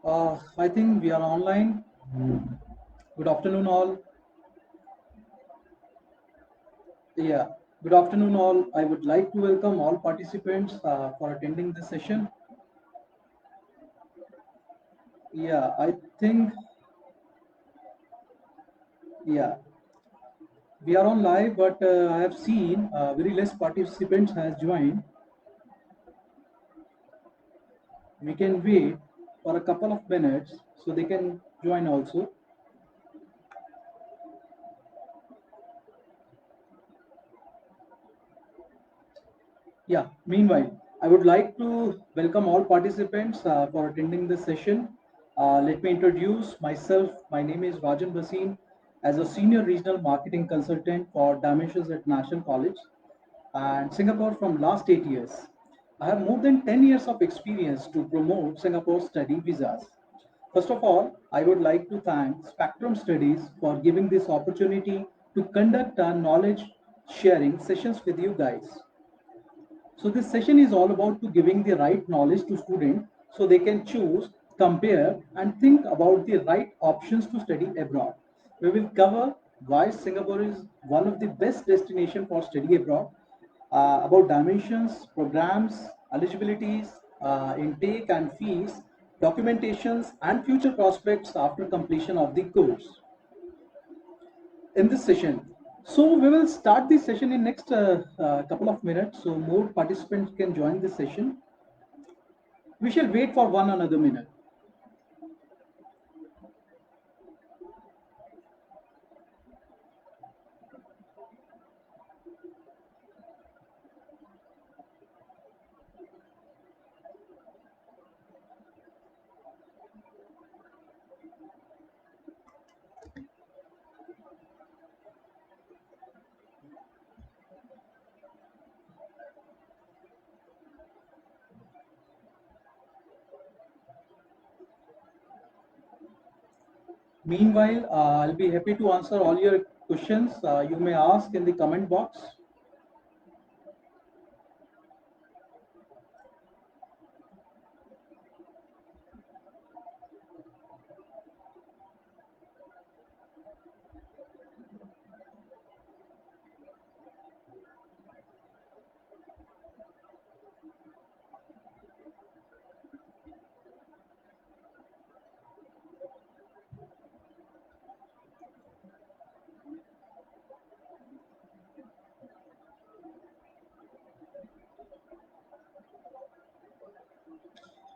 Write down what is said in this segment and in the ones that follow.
I think we are online. Good afternoon, all. Yeah, good afternoon, all. I would like to welcome all participants for attending this session. Yeah, I think, yeah, we are on live, but I have seen very less participants has joined. We can wait for a couple of minutes so they can join also. Yeah, meanwhile, I would like to welcome all participants for attending this session. Let me introduce myself. My name is Rajan Basin as a senior regional marketing consultant for Dimensions International College and Singapore from last 8 years. I have more than 10 years of experience to promote Singapore study visas. First of all, I would like to thank Spectrum Studies for giving this opportunity to conduct our knowledge sharing sessions with you guys. So this session is all about to giving the right knowledge to students so they can choose, compare and think about the right options to study abroad. We will cover why Singapore is one of the best destinations for study abroad, about dimensions, programs, eligibilities, intake and fees, documentations and future prospects after completion of the course in this session. So we will start the session in next couple of minutes so more participants can join this session. We shall wait for one another minute. Meanwhile, I'll be happy to answer all your questions you may ask in the comment box.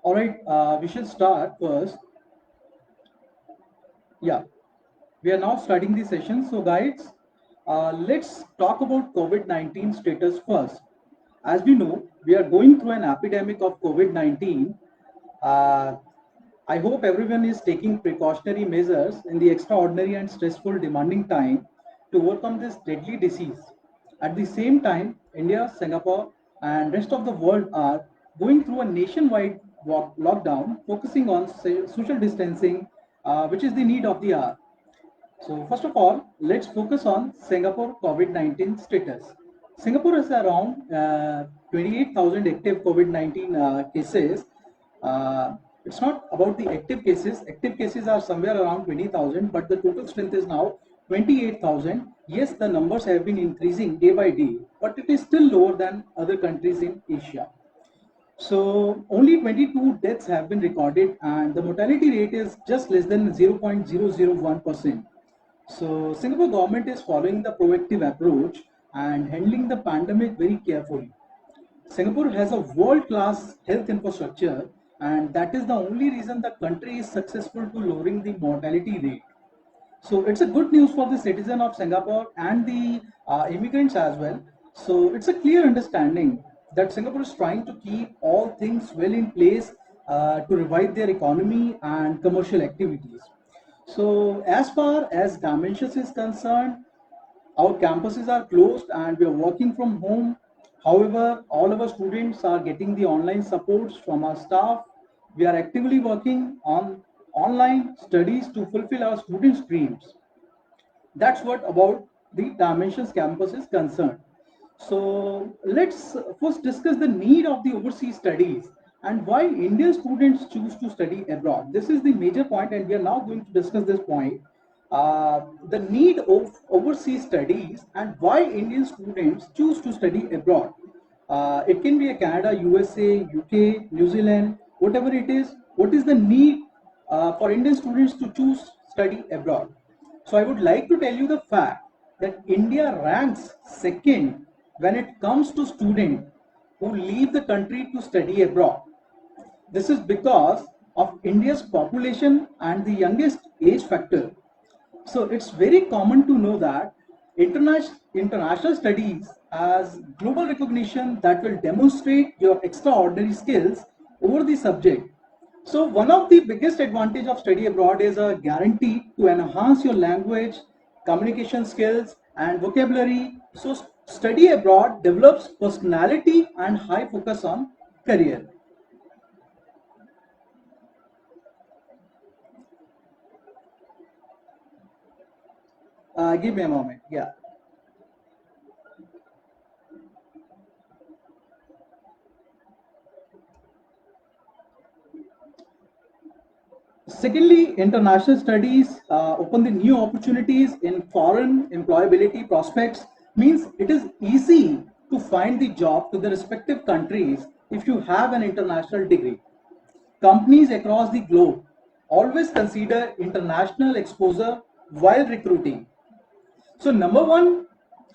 All right, we shall start first. Yeah, we are now starting the session. So guys, let's talk about COVID-19 status first. As we know, we are going through an epidemic of COVID-19. Uh, I hope everyone is taking precautionary measures in the extraordinary and stressful demanding time to overcome this deadly disease. At the same time, India, Singapore, and rest of the world are going through a nationwide lockdown, focusing on social distancing, which is the need of the hour. So first of all, let's focus on Singapore COVID-19 status. Singapore has around 28,000 active COVID-19 cases. It's not about the active cases. Active cases are somewhere around 20,000, but the total strength is now 28,000. Yes, the numbers have been increasing day by day, but it is still lower than other countries in Asia. So only 22 deaths have been recorded and the mortality rate is just less than 0.001%. So Singapore government is following the proactive approach and handling the pandemic very carefully. Singapore has a world-class health infrastructure and that is the only reason the country is successful to lowering the mortality rate. So it's a good news for the citizen of Singapore and the immigrants as well. So it's a clear understanding that Singapore is trying to keep all things well in place to revive their economy and commercial activities. So as far as Dimensions is concerned, our campuses are closed and we are working from home. However, all our students are getting the online supports from our staff. We are actively working on online studies to fulfill our students' dreams. That's what about the Dimensions campus is concerned. So let's first discuss the need of the overseas studies and why Indian students choose to study abroad. This is the major point, and we are now going to discuss this point. The need of overseas studies and why Indian students choose to study abroad. It can be a Canada, USA, UK, New Zealand, whatever it is. What is the need for Indian students to choose study abroad? So I would like to tell you the fact that India ranks second when it comes to students who leave the country to study abroad. This is because of India's population and the youngest age factor. So it's very common to know that international studies as global recognition that will demonstrate your extraordinary skills over the subject. So one of the biggest advantage of study abroad is a guarantee to enhance your language, communication skills and vocabulary. So study abroad develops personality and high focus on career. Give me a moment. Yeah. Secondly, international studies open the new opportunities in foreign employability prospects. Means it is easy to find the job to the respective countries if you have an international degree. Companies across the globe always consider international exposure while recruiting. So number one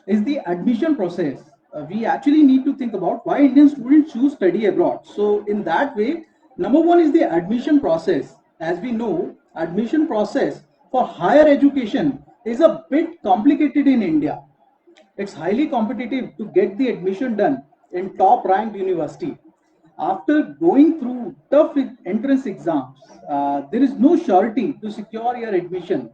is the admission process. We actually need to think about why Indian students choose study abroad. So in that way, number one is the admission process. As we know, admission process for higher education is a bit complicated in India. It's highly competitive to get the admission done in top ranked university. After going through tough entrance exams, there is no surety to secure your admission.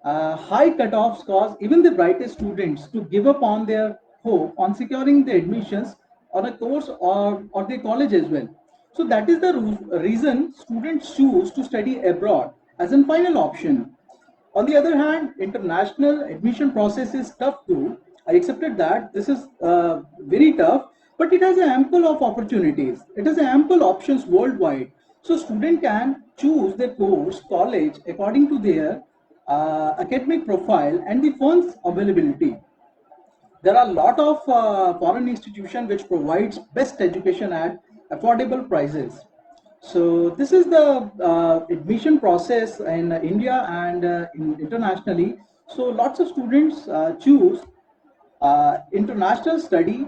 High cutoffs cause even the brightest students to give up on their hope on securing the admissions on a course or the college as well. So that is the reason students choose to study abroad as a final option. On the other hand, international admission process is tough too. I accepted that this is very tough, but it has an ample of opportunities. It has ample options worldwide. So student can choose their course, college according to their academic profile and the funds availability. There are a lot of foreign institutions which provides best education at affordable prices. So this is the admission process in India and internationally. So lots of students choose international studies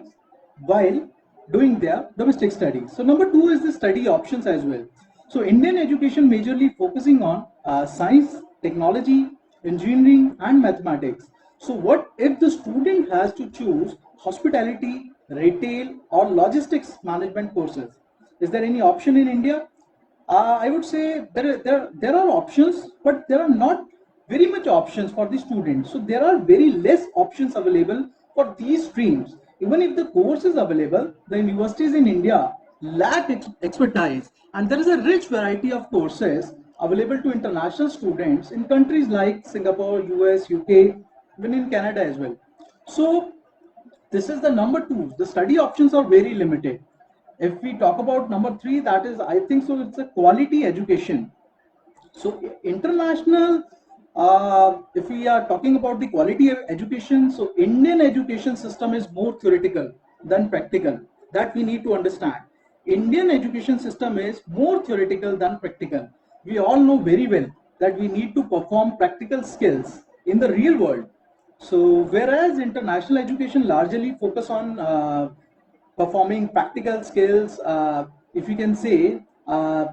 while doing their domestic studies. So number two is the study options as well. So Indian education majorly focusing on science, technology, engineering and mathematics. So what if the student has to choose hospitality, retail or logistics management courses? Is there any option in India? I would say there are options, but there are not very much options for the students. So there are very less options available for these streams. Even if the course is available, the universities in India lack expertise, and there is a rich variety of courses available to international students in countries like Singapore, US, UK, even in Canada as well. So this is the number two. The study options are very limited. If we talk about number three, that is, I think so, it's a quality education. So international, if we are talking about the quality of education, so Indian education system is more theoretical than practical. That we need to understand. Indian education system is more theoretical than practical. We all know very well that we need to perform practical skills in the real world. So whereas international education largely focus on performing practical skills, if you can say,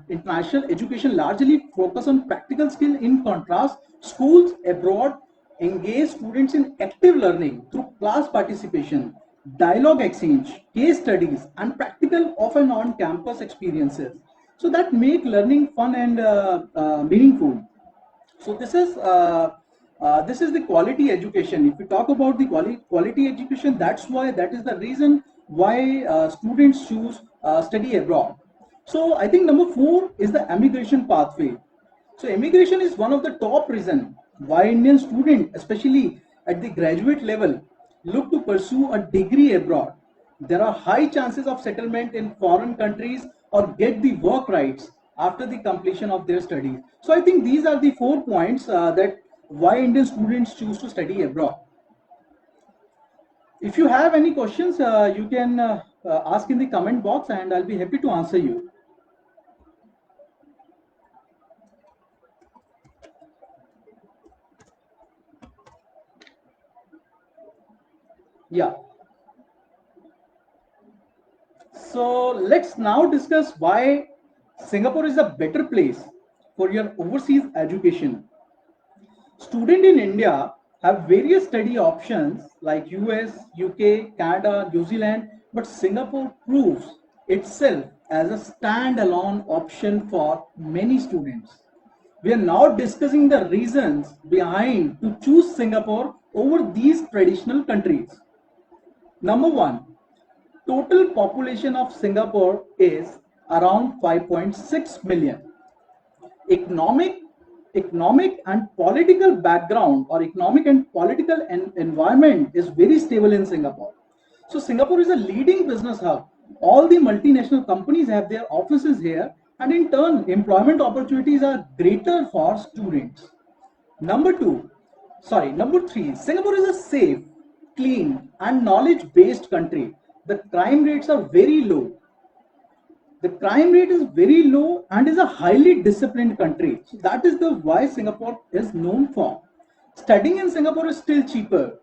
international education largely focus on practical skill. In contrast, schools abroad engage students in active learning through class participation, dialogue exchange, case studies and practical off and on campus experiences, so that make learning fun and meaningful. So this is the quality education. If we talk about the quality education, that is the reason why students choose study abroad. So I think number four is the immigration pathway. So immigration is one of the top reason why Indian students, especially at the graduate level, look to pursue a degree abroad. There are high chances of settlement in foreign countries or get the work rights after the completion of their studies. So I think these are the 4 points that why Indian students choose to study abroad. If you have any questions, you can ask in the comment box and I'll be happy to answer you. Yeah. So let's now discuss why Singapore is a better place for your overseas education. Students in India have various study options like US, UK, Canada, New Zealand, but Singapore proves itself as a standalone option for many students. We are now discussing the reasons behind to choose Singapore over these traditional countries. Number one, total population of Singapore is around 5.6 million. Economic and political background or economic and political environment is very stable in Singapore. So Singapore is a leading business hub. All the multinational companies have their offices here, and in turn employment opportunities are greater for students. Number three, Singapore is a safe, clean and knowledge based country. The crime rates are very low. The crime rate is very low and is a highly disciplined country. So that is the why Singapore is known for. Studying in Singapore is still cheaper.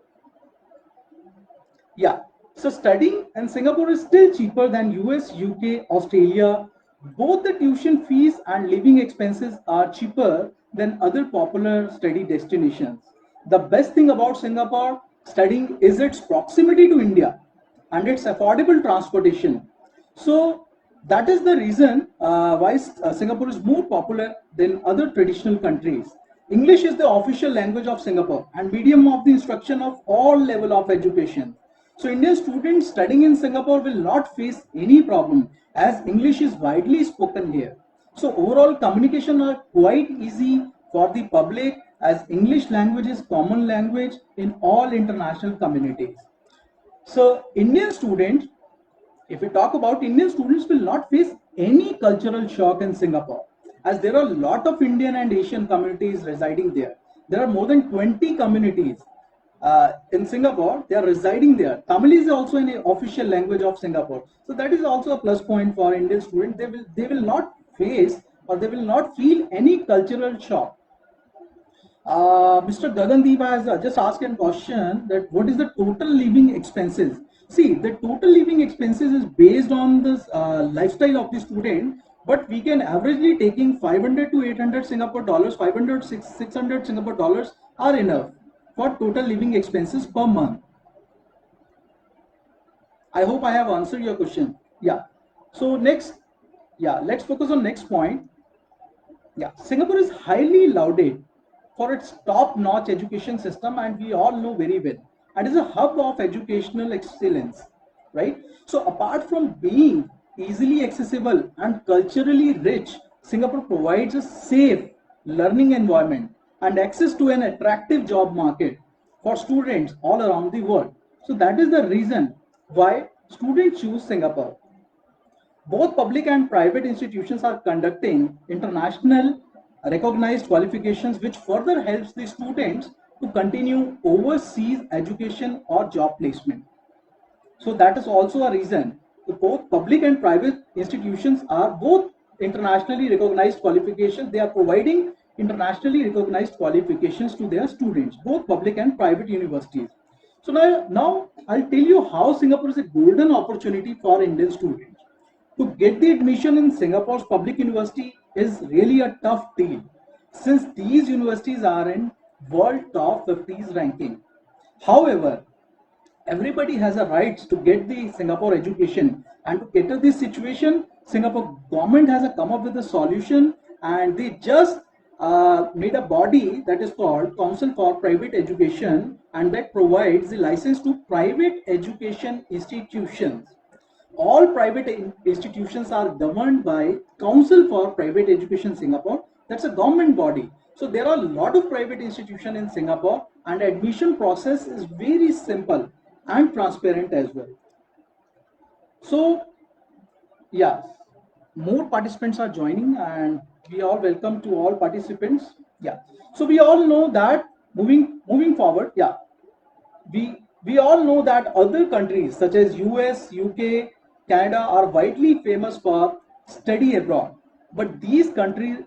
Yeah. So studying in Singapore is still cheaper than US, UK, Australia. Both the tuition fees and living expenses are cheaper than other popular study destinations. The best thing about Singapore studying is its proximity to India and its affordable transportation. So that is the reason why Singapore is more popular than other traditional countries. English is the official language of Singapore and medium of the instruction of all level of education. So Indian students studying in Singapore will not face any problem as English is widely spoken here. So overall communication are quite easy for the public as English language is common language in all international communities. So Indian students, if we talk about Indian students will not face any cultural shock in Singapore as there are a lot of Indian and Asian communities residing there. There are more than 20 communities in Singapore. They are residing there. Tamil is also an official language of Singapore. So that is also a plus point for Indian students. They will not face or they will not feel any cultural shock. Mr. Gagandeep has just asked a question that what is the total living expenses? See, the total living expenses is based on the lifestyle of the student, but we can averagely taking 500 to 800 Singapore dollars, 500 600 Singapore dollars are enough for total living expenses per month. I hope I have answered your question. Yeah. So next, yeah, let's focus on next point. Yeah, Singapore is highly lauded for its top-notch education system, and we all know very well. And is a hub of educational excellence, right? So apart from being easily accessible and culturally rich, Singapore provides a safe learning environment and access to an attractive job market for students all around the world. So that is the reason why students choose Singapore. Both public and private institutions are conducting international recognized qualifications which further helps the students to continue overseas education or job placement. So that is also a reason. So both public and private institutions are both internationally recognized qualifications. They are providing internationally recognized qualifications to their students, both public and private universities. So now I'll tell you how Singapore is a golden opportunity for Indian students. To get the admission in Singapore's public university is really a tough deal since these universities are in world top 50s ranking. However, everybody has a right to get the Singapore education, and to cater this situation, Singapore government has come up with a solution, and they just made a body that is called Council for Private Education, and that provides the license to private education institutions. All private institutions are governed by Council for Private Education Singapore. That's a government body. So there are a lot of private institutions in Singapore, and admission process is very simple and transparent as well. So yeah, more participants are joining, and we all welcome to all participants. Yeah. So we all know that moving forward, yeah, we all know that other countries such as US, UK, Canada are widely famous for study abroad. But these countries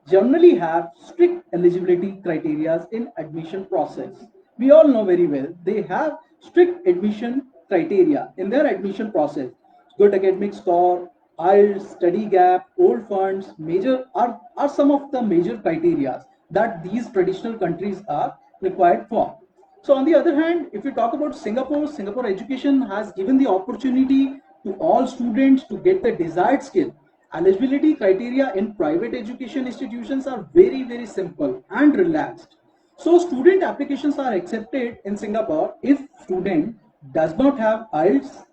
generally have strict eligibility criteria in admission process. We all know very well they have strict admission criteria in their admission process. Good academic score, IELTS, study gap, old funds, major are some of the major criteria that these traditional countries are required for. So on the other hand, if you talk about Singapore, Singapore education has given the opportunity to all students to get the desired skill. Eligibility criteria in private education institutions are very, very simple and relaxed. So student applications are accepted in Singapore if student does not have IELTS,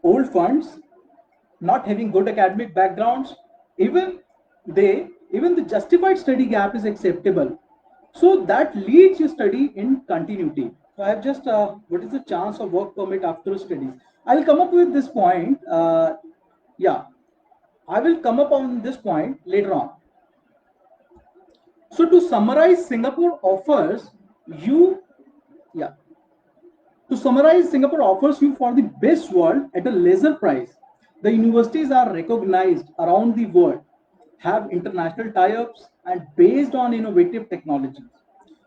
old funds, not having good academic backgrounds, even even the justified study gap is acceptable. So that leads you study in continuity. So I have just what is the chance of work permit after studies? I'll come up with this point. Yeah, I will come up on this point later on. So to summarize, Singapore offers you, yeah, to summarize, Singapore offers you for the best world at a lesser price. The universities are recognized around the world, have international tie-ups, and based on innovative technologies.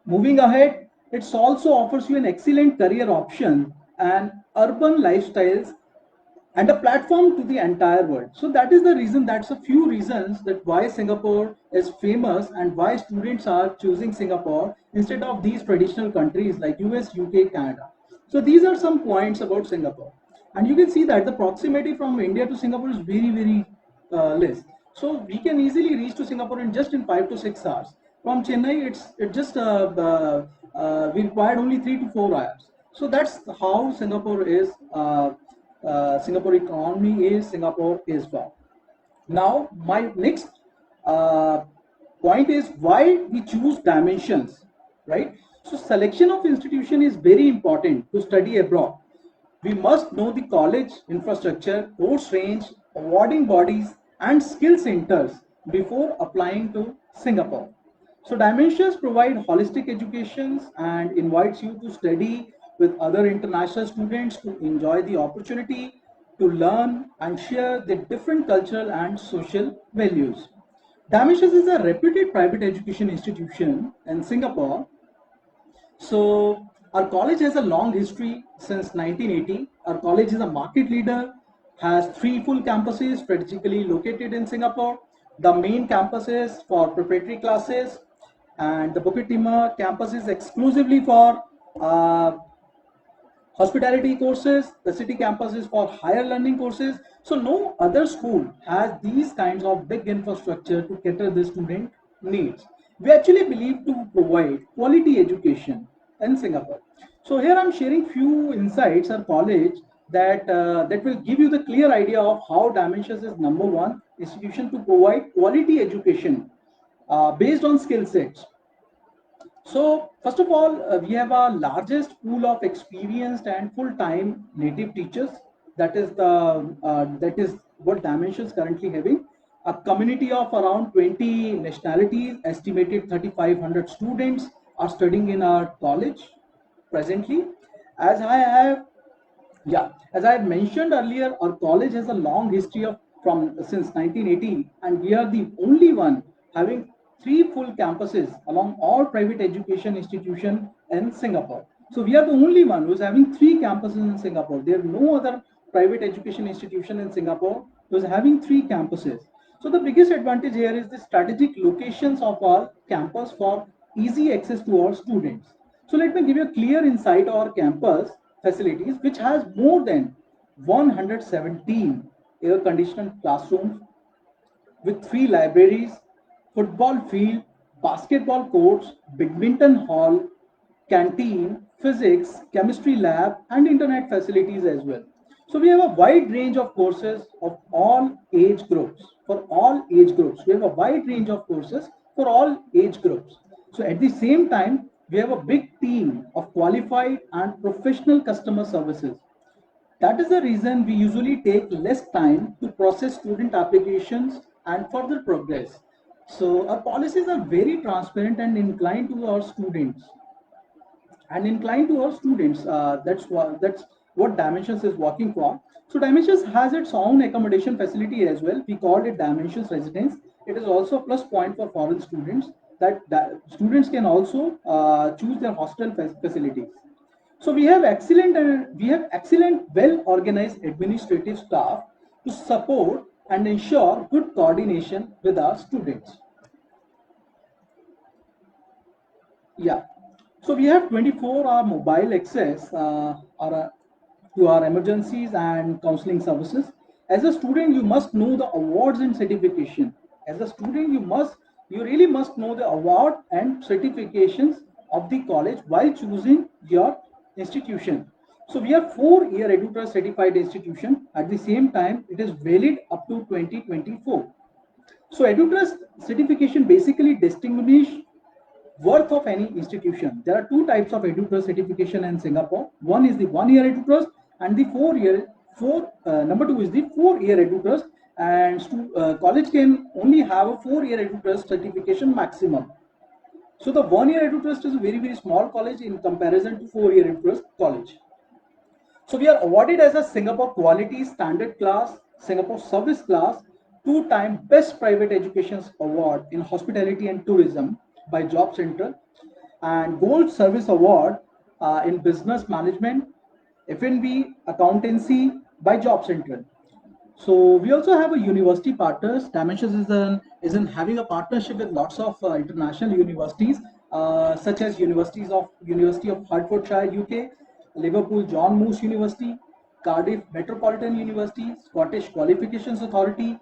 Moving ahead, it also offers you an excellent career option and urban lifestyles and a platform to the entire world. So that is the reason, that's a few reasons that why Singapore is famous and why students are choosing Singapore instead of these traditional countries like US, UK, Canada. So these are some points about Singapore. And you can see that the proximity from India to Singapore is very, very less. So we can easily reach to Singapore in just in 5 to 6 hours. From Chennai, it just we required only 3 to 4 hours. So that's how Singapore is. Singapore economy is, Singapore is well. Now, my next uh, point is why we choose dimensions, right? So, selection of institution is very important to study abroad. We must know the college infrastructure, course range, awarding bodies, and skill centers before applying to Singapore. So Dimensions provide holistic educations and invites you to study with other international students to enjoy the opportunity to learn and share the different cultural and social values. Dimensions is a reputed private education institution in Singapore. So our college has a long history since 1980. Our college is a market leader, has 3 full campuses strategically located in Singapore. The main campus is for preparatory classes, and the Bukit Timah campus is exclusively for uh, hospitality courses. The city campus is for higher learning courses. So no other school has these kinds of big infrastructure to cater the student needs. We actually believe to provide quality education in Singapore. So here I'm sharing few insights or college that will give you the clear idea of how Dimensions is number one institution to provide quality education based on skill sets. So first of all, we have our largest pool of experienced and full-time native teachers. That is what Dimensions currently having. A community of around 20 nationalities, estimated 3,500 students are studying in our college presently. As I have yeah, as I had mentioned earlier, our college has a long history of from since 1980, and we are the only one having 3 full campuses along all private education institution in Singapore. So we are the only one who's having 3 campuses in Singapore. There are no other private education institution in Singapore who's having 3 campuses. So the biggest advantage here is the strategic locations of our campus for easy access to our students. So let me give you a clear insight of our campus facilities, which has more than 117 air-conditioned classrooms with 3 libraries, football field, basketball courts, badminton hall, canteen, physics, chemistry lab, and internet facilities as well. So we have a wide range of courses of all age groups. For all age groups, we have a wide range of courses for all age groups. So at the same time, we have a big team of qualified and professional customer services That is the reason we usually take less time to process student applications and further progress. So our policies are very transparent and inclined to our students. That's what Dimensions is working for. So Dimensions has its own accommodation facility as well. We call it Dimensions Residence. It is also a plus point for foreign students that students can also choose their hostel facilities. So we have excellent, well organized administrative staff to support and ensure good coordination with our students. Yeah. So we have 24-hour mobile access to our emergencies and counseling services. As a student, you must know the awards and certification. As a student, you really must know the award and certifications of the college while choosing your institution. So we are 4-year EduTrust certified institution. At the same time, it is valid up to 2024. So EduTrust certification basically distinguish worth of any institution. There are two types of EduTrust certification in Singapore. One is the 1-year EduTrust, and the 4-year number two is the 4-year EduTrust. And college can only have a 4-year EduTrust certification maximum. So the 1-year EduTrust is a very small college in comparison to 4-year EduTrust college. So we are awarded as a Singapore Quality Standard Class, Singapore Service Class, two-time Best Private Education Award in Hospitality and Tourism by Job Center, and Gold Service Award in Business Management, F&B, Accountancy by Job Center. So we also have a university partners. Dimensions is in having a partnership with lots of international universities, such as University of Hertfordshire, UK, Liverpool John Moores University, Cardiff Metropolitan University, Scottish Qualifications Authority,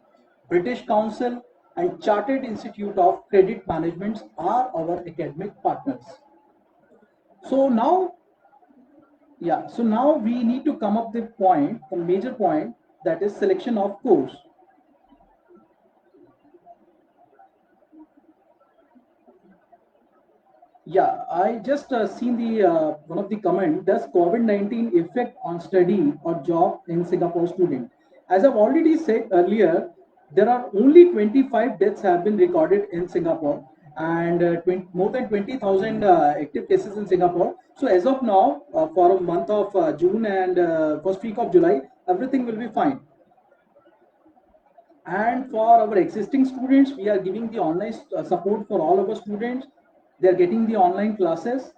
British Council, and Chartered Institute of Credit Management are our academic partners. So now, yeah, so now we need to come up with the major point, that is selection of course. Yeah, I just seen the one of the comment. Does COVID-19 affect on study or job in Singapore student? As I've already said earlier, there are only 25 deaths have been recorded in Singapore, and more than 20,000 active cases in Singapore. So as of now, for a month of June and first week of July, everything will be fine. And for our existing students, we are giving the online support for all our students. They are getting the online classes.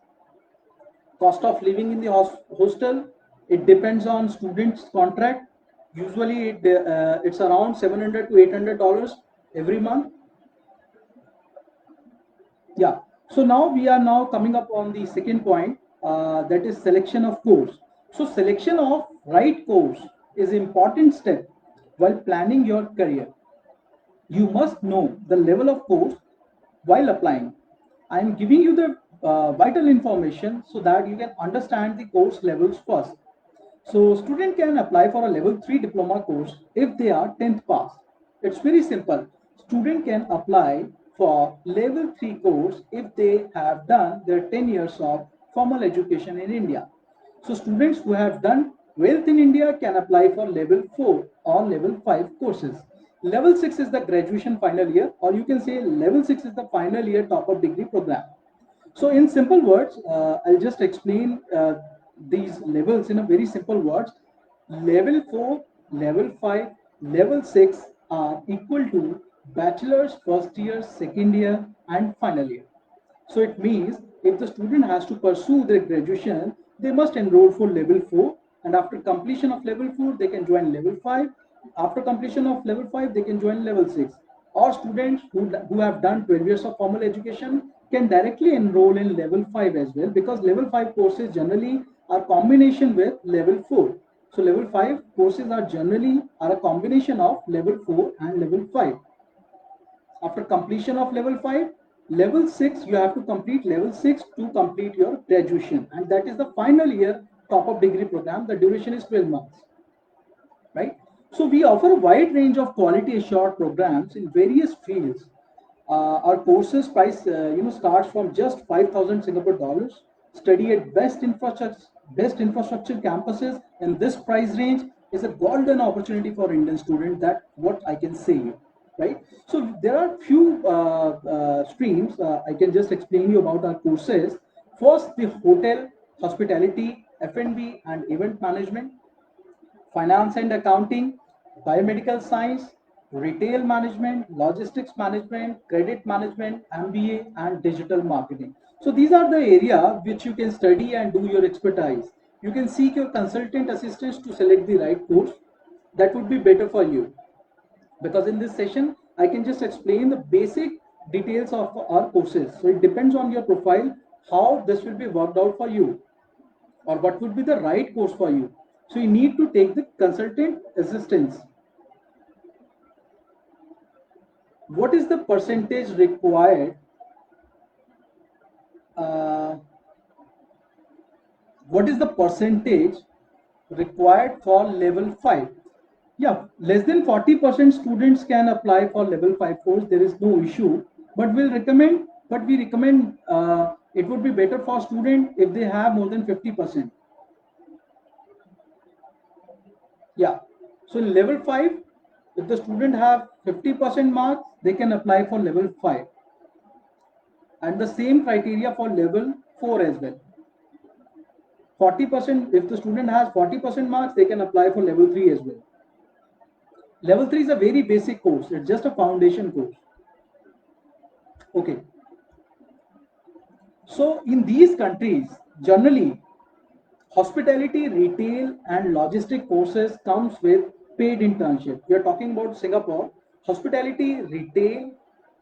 Cost of living in the hostel, it depends on students' contract. Usually, it's around $700 to $800 every month. Yeah. So now we are now coming up on the second point, that is selection of course. So selection of right course is important step while planning your career. You must know the level of course while applying. I am giving you the vital information so that you can understand the course levels first. So student can apply for a level 3 diploma course if they are 10th pass. It's very simple. Student can apply for level 3 course if they have done their 10 years of formal education in India. So students who have done wealth in India can apply for level 4 or level 5 courses. Level 6 is the graduation final year, or you can say level 6 is the final year top up degree program. So in simple words, I'll just explain these levels in a very simple words. Level 4, level 5, level 6 are equal to bachelor's first year, second year, and final year. So it means if the student has to pursue their graduation, they must enroll for level 4, and after completion of level 4, they can join level 5. After completion of level 5, they can join level 6. Or students who have done 12 years of formal education can directly enroll in level 5 as well, because level 5 courses generally are combination with level 4. So level 5 courses are a combination of level 4 and level 5. After completion of level 5, level 6, you have to complete level 6 to complete your graduation, and that is the final year top up degree program. The duration is 12 months, right? So we offer a wide range of quality assured programs in various fields. Our courses price starts from just 5,000 Singapore dollars. Study at best infrastructure campuses in this price range is a golden opportunity for Indian students. That what I can say, right? So there are few streams. I can just explain you about our courses. First, the hotel, hospitality, F&B, and event management, finance and accounting, biomedical science, retail management, logistics management, credit management, MBA, and digital marketing. So these are the area which you can study and do your expertise. You can seek your consultant assistance to select the right course. That would be better for you, because in this session I can just explain the basic details of our courses. So it depends on your profile how this will be worked out for you, or what would be the right course for you. So you need to take the consultant assistance. What is the percentage required? Uh, what is the percentage required for level 5? Yeah, less than 40% students can apply for level 5 course. There is no issue, but we recommend it would be better for student if they have more than 50%. Yeah. So in level 5, if the student have 50% marks, they can apply for level 5. And the same criteria for level 4 as well. 40%, if the student has 40% marks, they can apply for level 3 as well. Level 3 is a very basic course. It's just a foundation course. Okay. So in these countries, generally, hospitality, retail, and logistic courses comes with paid internship. We are talking about Singapore. Hospitality, retail,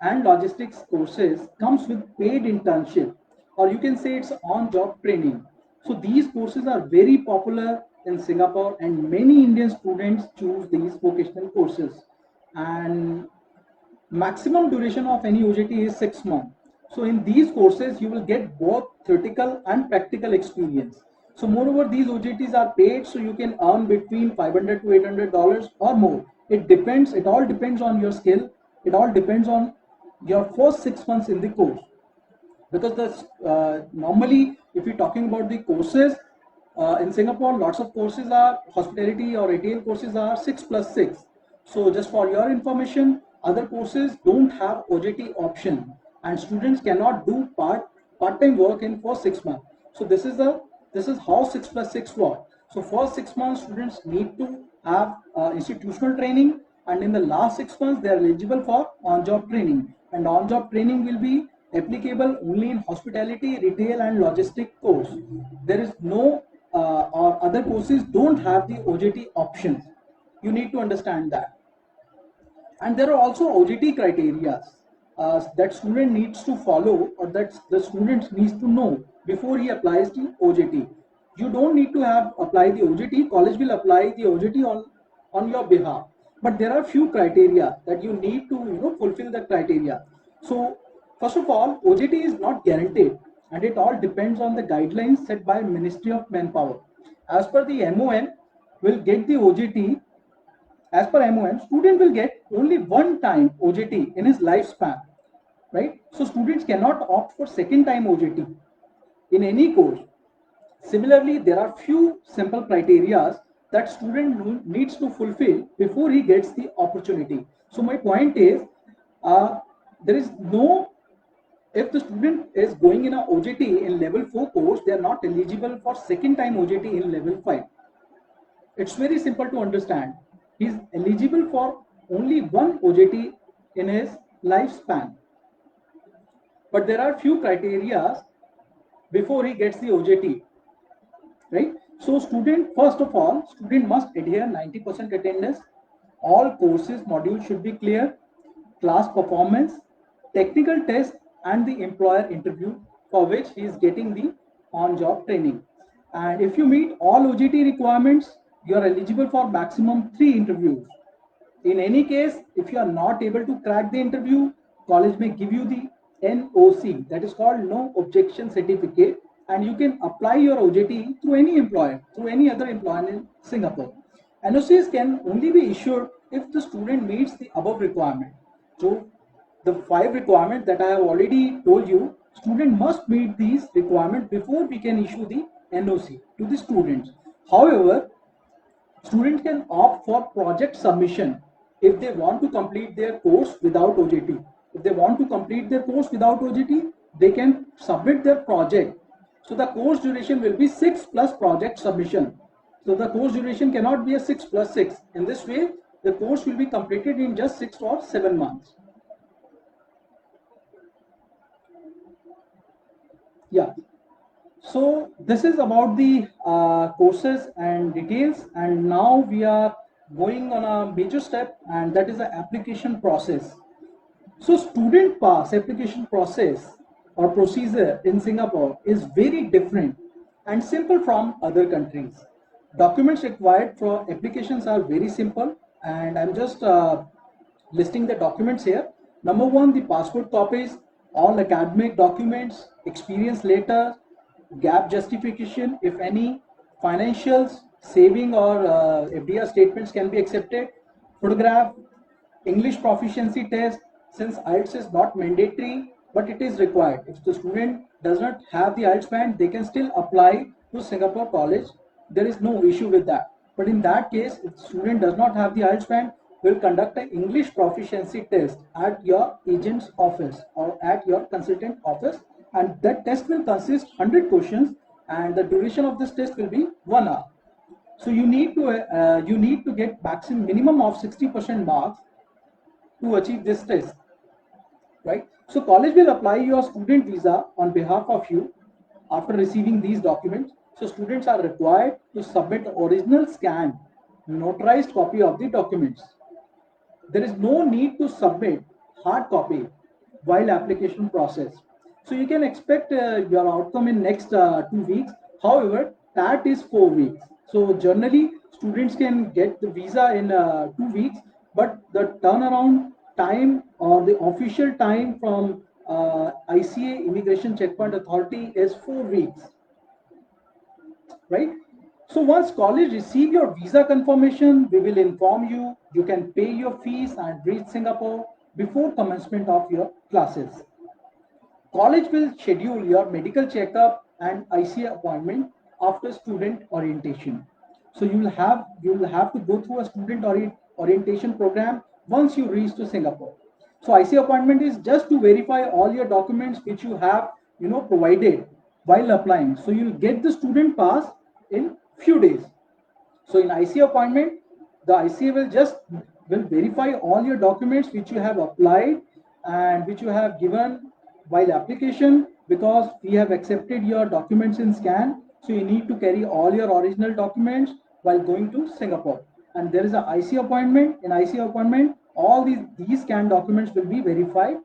and logistics courses comes with paid internship, or you can say it's on-job training. So these courses are very popular in Singapore, and many Indian students choose these vocational courses. And maximum duration of any OJT is 6 months. So in these courses, you will get both theoretical and practical experience. So moreover, these OJTs are paid, so you can earn between $500 to $800 or more. It depends. It all depends on your skill. It all depends on your first 6 months in the course. Because normally, if you're talking about the courses in Singapore, lots of courses are hospitality or retail courses are 6+6. So just for your information, other courses don't have OJT option, and students cannot do part-time work in for 6 months. So this is how 6+6 work. So first 6 months, students need to have institutional training, and in the last 6 months, they are eligible for on-job training. And on-job training will be applicable only in hospitality, retail, and logistic course. There is no or other courses don't have the OJT options. You need to understand that. And there are also OJT criteria that student needs to follow, or that the student needs to know before he applies the OJT. You don't need to have apply the OJT. College will apply the OJT on your behalf. But there are few criteria that you need to fulfill the criteria. So first of all, OJT is not guaranteed, and it all depends on the guidelines set by Ministry of Manpower. As per the MOM, will get the OJT. As per MOM, student will get only one time OJT in his lifespan, right? So students cannot opt for second time OJT in any course. Similarly, there are few simple criteria that student needs to fulfill before he gets the opportunity. So my point is, there is no, if the student is going in a OJT in level 4 course, they are not eligible for second time OJT in level 5. It's very simple to understand. He is eligible for only one OJT in his lifespan. But there are few criteria before he gets the OJT, right? So student, first of all, student must adhere 90% attendance. All courses modules should be clear. Class performance, technical test, and the employer interview, for which he is getting the on-job training. And if you meet all OJT requirements, you are eligible for maximum 3 interviews. In any case, if you are not able to crack the interview, college may give you the NOC, that is called No Objection Certificate, and you can apply your OJT through any employer, through any other employer in Singapore. NOCs can only be issued if the student meets the above requirement. So the 5 requirements that I have already told you, student must meet these requirements before we can issue the NOC to the students. However, students can opt for project submission if they want to complete their course without OJT. If they want to complete their course without OJT, they can submit their project. So the course duration will be 6 plus project submission. So the course duration cannot be a 6 plus 6. In this way, the course will be completed in just 6 or 7 months. Yeah. So this is about the courses and details, and now we are going on a major step, and that is the application process. So student pass application process or procedure in Singapore is very different and simple from other countries. Documents required for applications are very simple, and I'm just listing the documents here. Number one, the passport copies, all academic documents, experience letters, gap justification, if any, financials, saving or FDR statements can be accepted, photograph, English proficiency test, since IELTS is not mandatory, but it is required. If the student does not have the IELTS band, they can still apply to Singapore College. There is no issue with that. But in that case, if the student does not have the IELTS band, will conduct an English proficiency test at your agent's office or at your consultant office, and that test will consist 100 questions, and the duration of this test will be 1 hour. So you need to get maximum minimum of 60% marks to achieve this test, right? So college will apply your student visa on behalf of you after receiving these documents. So students are required to submit original scanned notarized copy of the documents. There is no need to submit hard copy while application process. So you can expect your outcome in next 2 weeks. However, that is 4 weeks. So generally, students can get the visa in 2 weeks, but the turnaround time or the official time from ICA Immigration Checkpoint Authority is 4 weeks, right? So once college receive your visa confirmation, we will inform you. You can pay your fees and reach Singapore before commencement of your classes. College will schedule your medical checkup and ICA appointment after student orientation. So you will have to go through a student orientation program once you reach to Singapore. So ICA appointment is just to verify all your documents which you have provided while applying. So you'll get the student pass in few days. So in ICA appointment, the ICA will verify all your documents which you have applied and which you have given while application, because we have accepted your documents in scan. So you need to carry all your original documents while going to Singapore. And there is an ICA appointment. In ICA appointment, all these scanned documents will be verified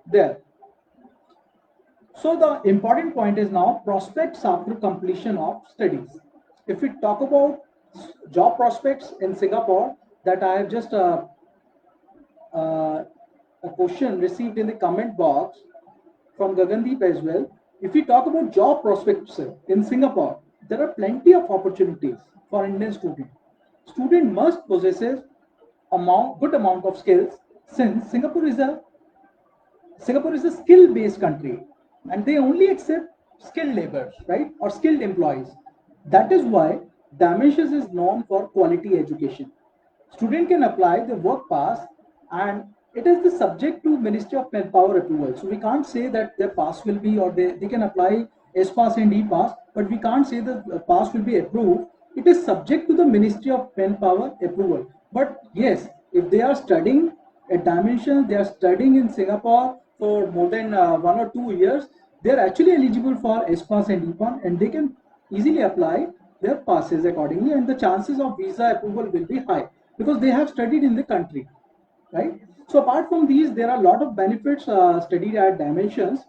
there. So the important point is now prospects after completion of studies. If we talk about job prospects in Singapore, that I have just a question received in the comment box from Gagandeep as well. If we talk about job prospects in Singapore, there are plenty of opportunities for Indian students. Student must possess good amount of skills, since Singapore is a skill-based country, and they only accept skilled labor, right, or skilled employees. That is why Dimensions is known for quality education. Student can apply the work pass, and it is the subject to Ministry of Manpower approval. So we can't say that their pass will be, or they can apply S pass and E pass, but we can't say that the pass will be approved. It is subject to the Ministry of Manpower approval. But yes, if they are studying at Dimension, they are studying in Singapore for more than 1 or 2 years, they are actually eligible for S pass and E pass, and they can easily apply their passes accordingly, and the chances of visa approval will be high because they have studied in the country, right? So apart from these, there are a lot of benefits studied at Dimensions.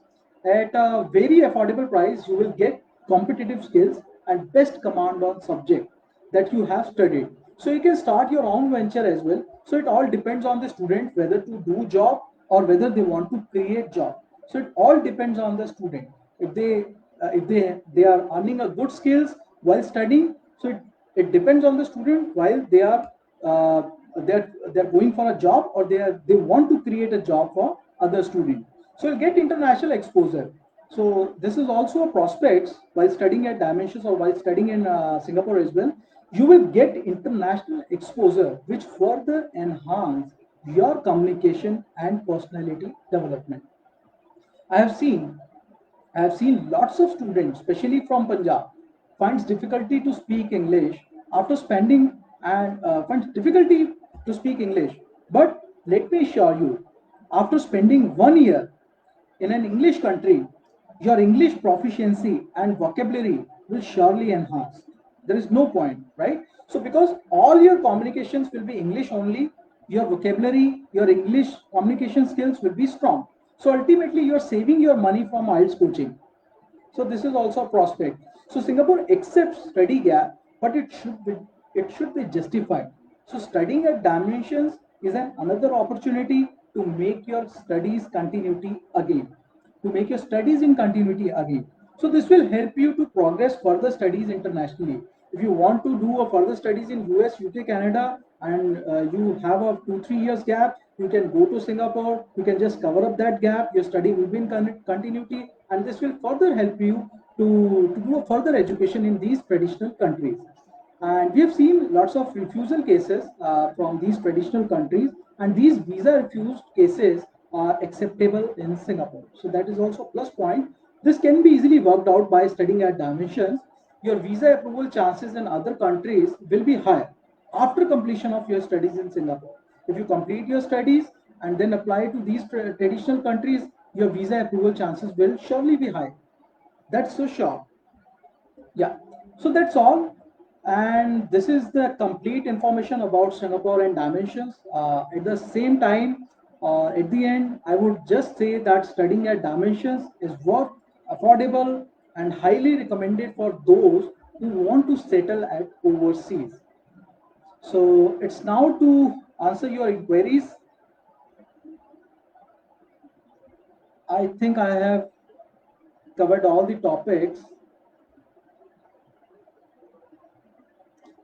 At a very affordable price, you will get competitive skills and best command on subject that you have studied. So you can start your own venture as well. So it all depends on the student whether to do job or whether they want to create job. So it all depends on the student. If they are earning a good skills while studying, so it depends on the student while uh, they're going for a job, or they want to create a job for other students. So you'll get international exposure. So this is also a prospect while studying at Dimensions or while studying in Singapore as well. You will get international exposure, which further enhance your communication and personality development. I have seen I have seen lots of students, especially from Punjab, finds difficulty to speak English after spending and finds difficulty to speak English. But let me assure you, after spending 1 year in an English country, your English proficiency and vocabulary will surely enhance. There is no point, right? So, because all your communications will be English only, your vocabulary, your English communication skills will be strong. So, ultimately, you're saving your money from IELTS coaching. So this is also a prospect. So Singapore accepts study gap, but it should be justified. So studying at Dimensions is an another opportunity to make your studies continuity again, to make your studies in continuity again. So this will help you to progress further studies internationally. If you want to do a further studies in US, UK, Canada, and you have a 2 3 years gap, you can go to Singapore. You can just cover up that gap. Your study will be in continuity, and this will further help you to do a further education in these traditional countries. And we have seen lots of refusal cases from these traditional countries, and these visa refused cases are acceptable in Singapore. So that is also a plus point. This can be easily worked out by studying at Dimensions. Your visa approval chances in other countries will be higher after completion of your studies in Singapore. If you complete your studies and then apply to these traditional countries, your visa approval chances will surely be high. That's so sure. Yeah, so that's all. And this is the complete information about Singapore and Dimensions. At the same time, at the end, I would just say that studying at Dimensions is worth, affordable, and highly recommended for those who want to settle at overseas. So it's now to answer your inquiries. I think I have covered all the topics.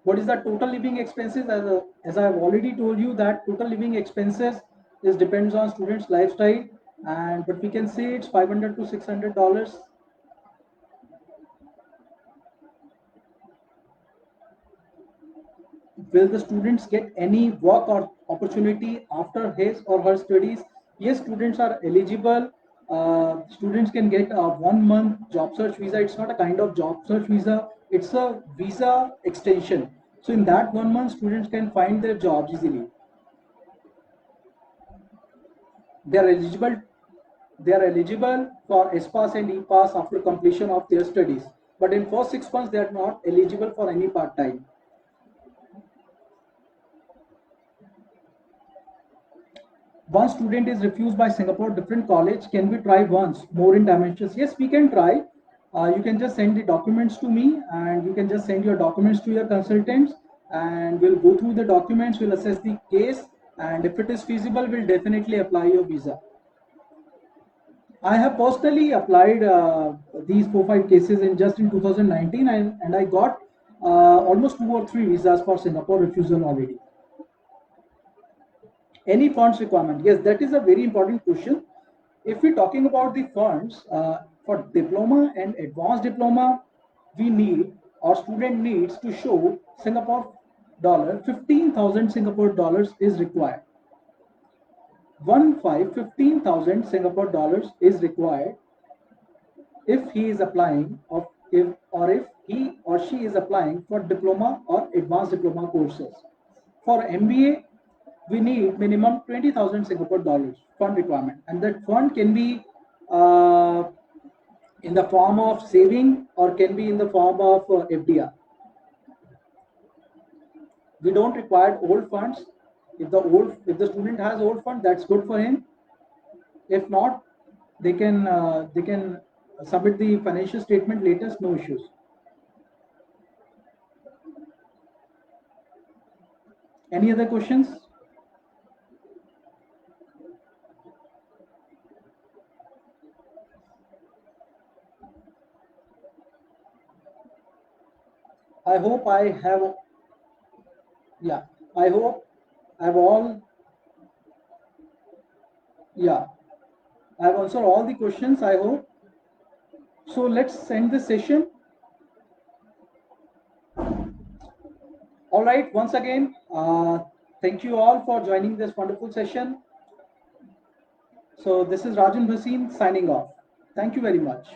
What is the total living expenses? As I have already told you that total living expenses is depends on students' lifestyle, and but we can say it's $500 to $600. Will the students get any work or opportunity after his or her studies? Yes, students are eligible. Students can get a 1 month job search visa. It's not a kind of job search visa, it's a visa extension. So, in that 1 month, students can find their jobs easily. They are eligible. They are eligible for S-Pass and E-Pass after completion of their studies. But in first 6 months, they are not eligible for any part-time. One student is refused by Singapore different college, can we try once more in Dimensions? Yes, we can try. You can just send the documents to me, and you can just send your documents to your consultants, and we'll go through the documents, we'll assess the case, and if it is feasible, we'll definitely apply your visa. I have personally applied these 4 5 cases in just in 2019, and I got almost 2 or 3 visas for Singapore refusal already. Any funds requirement? Yes, that is a very important question. If we're talking about the funds for diploma and advanced diploma, we need or student needs to show Singapore dollar 15,000 Singapore dollars is required. 15,000 Singapore dollars is required if he is applying of if he or she is applying for diploma or advanced diploma courses. For MBA, we need minimum 20,000 Singapore dollars fund requirement, and that fund can be uh, in the form of saving or can be in the form of FDR. We don't require old funds. If the student has old fund, that's good for him. If not, they can submit the financial statement latest, no issues. Any other questions? I hope I have, yeah, I hope I've all, yeah, I've answered all the questions, I hope. So let's end this session. All right, once again, thank you all for joining this wonderful session. So this is Rajan Bhasin signing off. Thank you very much.